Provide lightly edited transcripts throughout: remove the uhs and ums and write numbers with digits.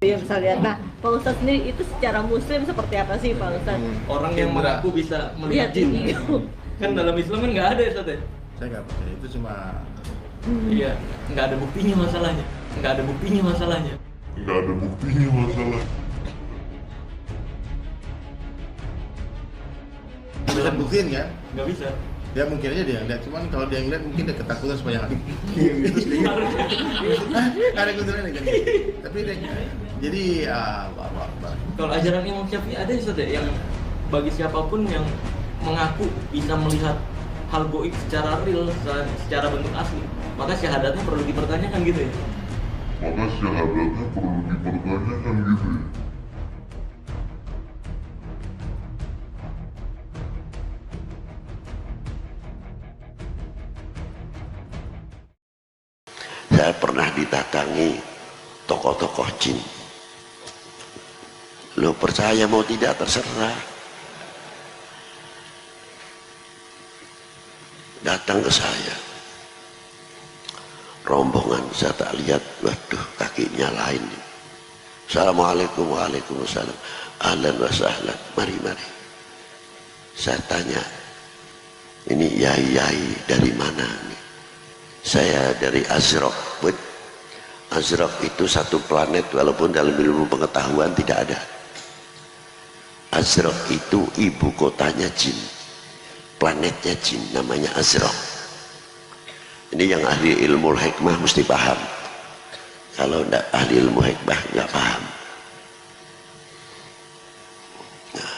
Iya bisa lihat. Nah, Pak Ustadz sendiri itu secara muslim seperti apa sih Pak Ustadz? Orang yang mengaku bisa melihat jin. Kan dalam Islam kan nggak ada ya Ustadz ya? Saya nggak percaya, itu cuma Iya, nggak ada buktinya masalahnya. Nggak ada buktinya masalahnya. Nggak ada buktinya masalah. bisa buktiin kan. Nggak bisa. Ya mungkin aja dia lihat, cuman kalau dia ngeliat mungkin dia ketakutan supaya nggak ada kebetulan kan. Tapi dia, jadi Kalau ajaran Imam Syafi'i ada ya Ustadz ya? Yang bagi siapapun yang mengaku bisa melihat hal goib secara real, secara bentuk asli, maka syahadatnya perlu dipertanyakan gitu ya? Maka syahadatnya perlu dipertanyakan gitu ya. Saya pernah didatangi tokoh-tokoh jin. Lo percaya mau tidak terserah. Datang ke saya. Rombongan saya tak lihat, waduh kakinya lain. Assalamualaikum, waalaikumsalam. Ahlan wa sahlan, mari. Saya tanya, ini yai dari mana nih? Saya dari Azraq. Azraq itu satu planet, walaupun dalam ilmu pengetahuan tidak ada. Azraq itu ibu kotanya jin, planetnya jin, namanya Azraq. Ini yang ahli ilmu hikmah mesti paham. Kalau tidak ahli ilmu hikmah nggak paham. Nah,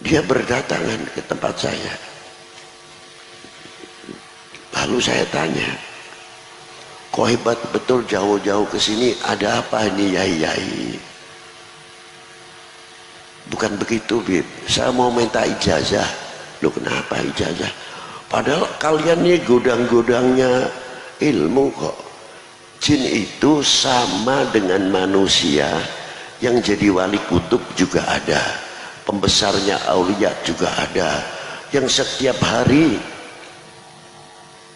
dia berdatangan ke tempat saya. Lalu saya tanya, kok hebat betul jauh-jauh ke sini, ada apa ini yai-yai? Bukan begitu, Bib. Saya mau minta ijazah. Loh kenapa ijazah? Padahal kalian ini godang-godangnya ilmu kok. Jin itu sama dengan manusia, yang jadi wali kutub juga ada, pembesarnya aulia juga ada, yang setiap hari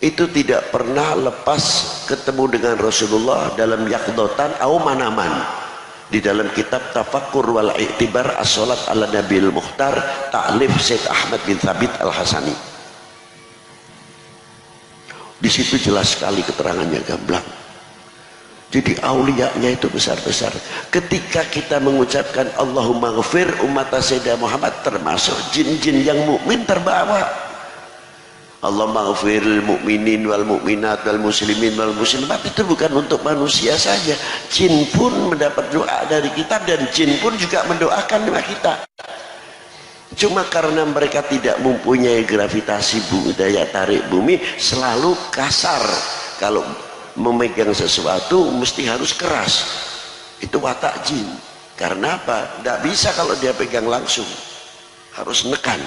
itu tidak pernah lepas ketemu dengan Rasulullah dalam yaqdotan au manaman. Di dalam kitab Tafakkur wal I'tibar as-Salat ala Nabil Mukhtar ta'lif Syekh Ahmad bin Thabit al-Hasani. Di situ jelas sekali keterangannya gamblang. Jadi auliyanya itu besar-besar. Ketika kita mengucapkan Allahumma ghafir umat Sayyidina Muhammad, termasuk jin-jin yang mukmin terbawa. Allahumma ghafiril mu'minin wal mu'minat wal muslimin wal muslimat, itu bukan untuk manusia saja. Jin pun mendapat doa dari kita, dan jin pun juga mendoakan doa kita. Cuma karena mereka tidak mempunyai gravitasi bumi, daya tarik bumi, selalu kasar. Kalau memegang sesuatu mesti harus keras. Itu watak jin. Karena apa? Tidak bisa kalau dia pegang langsung, harus nekan.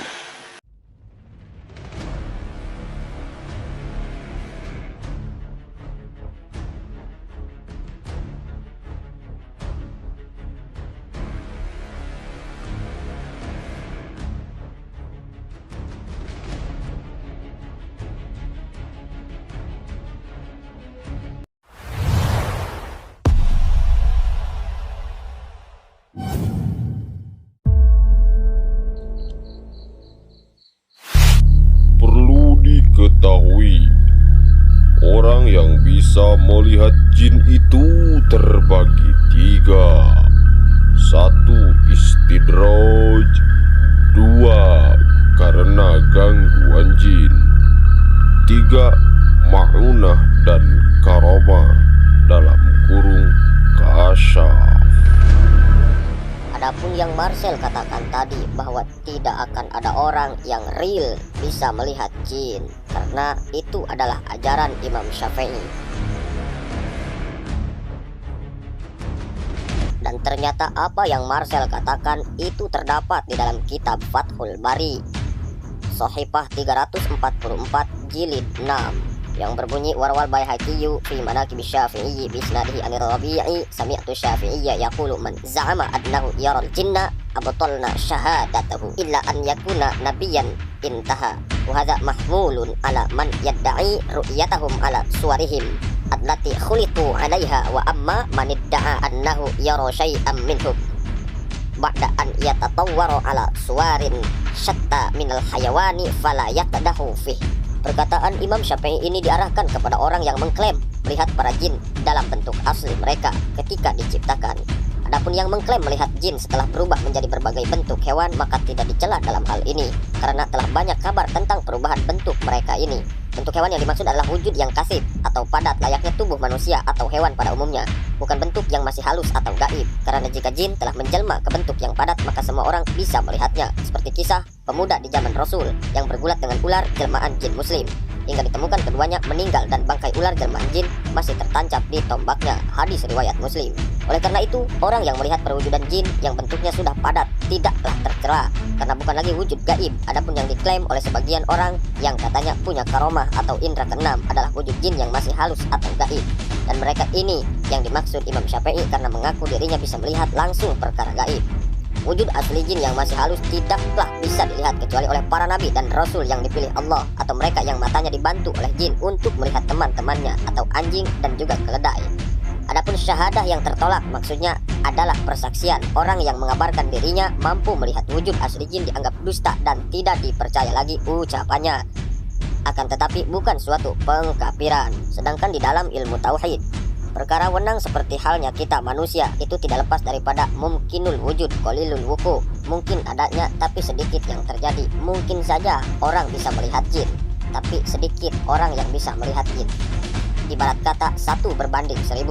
Perlu diketahui, orang yang bisa melihat jin itu terbagi tiga. Satu, istidraj. Dua, karena gangguan jin. Tiga, ma'unah dan karamah, dalam kurung kasyaf. Adapun yang Marcel katakan tadi, bahwa tidak akan ada orang yang real bisa melihat jin, karena itu adalah ajaran Imam Syafi'i. Dan ternyata apa yang Marcel katakan itu terdapat di dalam kitab Fathul Bari, Shahifah 344 jilid 6. yang berbunyi warwal Baihaqiyyu fi manaqib Syafi'i bi isnadihi an Rabi'i sami'tu Syafi'iyya yaqulu man za'ama annahu yara al-jinna abtalna syahadatahu illa an yakuna nabiyyan intaha wa hadha mahmulun ala man yadda'i ru'yatahum ala suwarihim allati khuliqu 'alaiha wa amma man idda'a annahu yara syai'an minhum ba'da an yatatawwaru ala suwarin syatta minal hayawani fala yaqdahu fih. Perkataan Imam Syafi'i ini diarahkan kepada orang yang mengklaim melihat para jin dalam bentuk asli mereka ketika diciptakan. Adapun yang mengklaim melihat jin setelah berubah menjadi berbagai bentuk hewan maka tidak dicela dalam hal ini karena telah banyak kabar tentang perubahan bentuk mereka ini. Bentuk hewan yang dimaksud adalah wujud yang kasif atau padat layaknya tubuh manusia atau hewan pada umumnya, bukan bentuk yang masih halus atau gaib. Karena jika jin telah menjelma ke bentuk yang padat maka semua orang bisa melihatnya, seperti kisah pemuda di zaman Rasul yang bergulat dengan ular jelmaan jin muslim hingga ditemukan keduanya meninggal dan bangkai ular jelmaan jin masih tertancap di tombaknya. Hadis riwayat Muslim. Oleh karena itu, orang yang melihat perwujudan jin yang bentuknya sudah padat tidaklah tercela karena bukan lagi wujud gaib. Adapun yang diklaim oleh sebagian orang yang katanya punya karomah atau indera keenam adalah wujud jin yang masih halus atau gaib. Dan mereka ini yang dimaksud Imam Syafi'i karena mengaku dirinya bisa melihat langsung perkara gaib. Wujud asli jin yang masih halus tidaklah bisa dilihat kecuali oleh para nabi dan rasul yang dipilih Allah atau mereka yang matanya dibantu oleh jin untuk melihat teman-temannya atau anjing dan juga keledai. Adapun syahadah yang tertolak maksudnya adalah persaksian orang yang mengabarkan dirinya mampu melihat wujud asli jin dianggap dusta dan tidak dipercaya lagi ucapannya. Akan tetapi bukan suatu pengkafiran. Sedangkan di dalam ilmu tauhid, perkara wenang seperti halnya kita manusia itu tidak lepas daripada mungkinul wujud qalilul wuku, mungkin adanya tapi sedikit yang terjadi. Mungkin saja orang bisa melihat jin, tapi sedikit orang yang bisa melihat jin. Ibarat kata 1 berbanding 1000.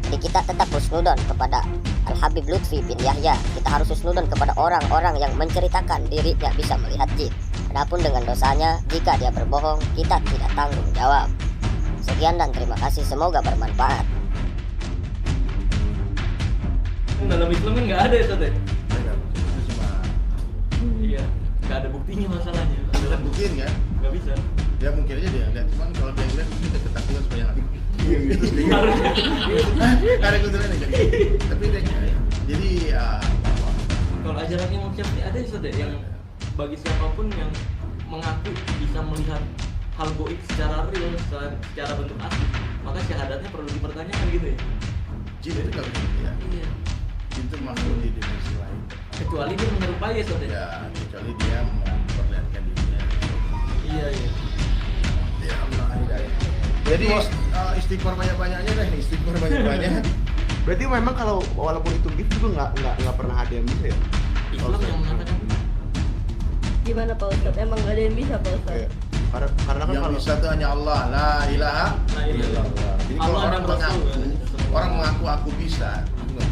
Jadi kita tetap husnudon kepada Al-Habib Lutfi bin Yahya. Kita harus husnudon kepada orang-orang yang menceritakan dirinya bisa melihat jin. Adapun dengan dosanya, jika dia berbohong, kita tidak tanggung jawab. Sekian dan terima kasih, semoga bermanfaat. Dalam Islam kan nggak ada ya Ustaz ya? Itu cuma Iya, nggak ada buktinya masalahnya. dalam buktiin kan? Nggak bisa. Ya mungkin aja dia lihat, cuman kalau dia lihat mungkin dia ketakutan supaya nggak ada kebetulan aja. Tapi dia jadi Kalau ajaran Imam Syafi'i ada ya Ustaz ya? Yang bagi siapapun yang mengaku bisa melihat hal goib secara real, secara bentuk asli, maka syahadatnya perlu dipertanyakan gitu ya? jin itu nggak bisa ya. Iya. Jin itu masuk di dimensi lain. Kecuali dia menyerupai ya Ustaz ya? Ya kecuali dia memperlihatkan dirinya. Iya, iya. Ya Allah hidayah. Jadi istighfar banyak-banyaknya deh, istighfar banyak-banyak. Berarti memang kalau walaupun itu gift juga nggak pernah ada yang bisa ya? Islam yang mengatakan Gimana Pak Ustadz? Emang gak ada yang bisa Pak Ustadz? Iya. Karena kan Yang kalau bisa itu hanya Allah, la ilaha La ilaha illallah. Jadi kalau Allah orang dan Rasul. mengaku aku bisa, itu nggak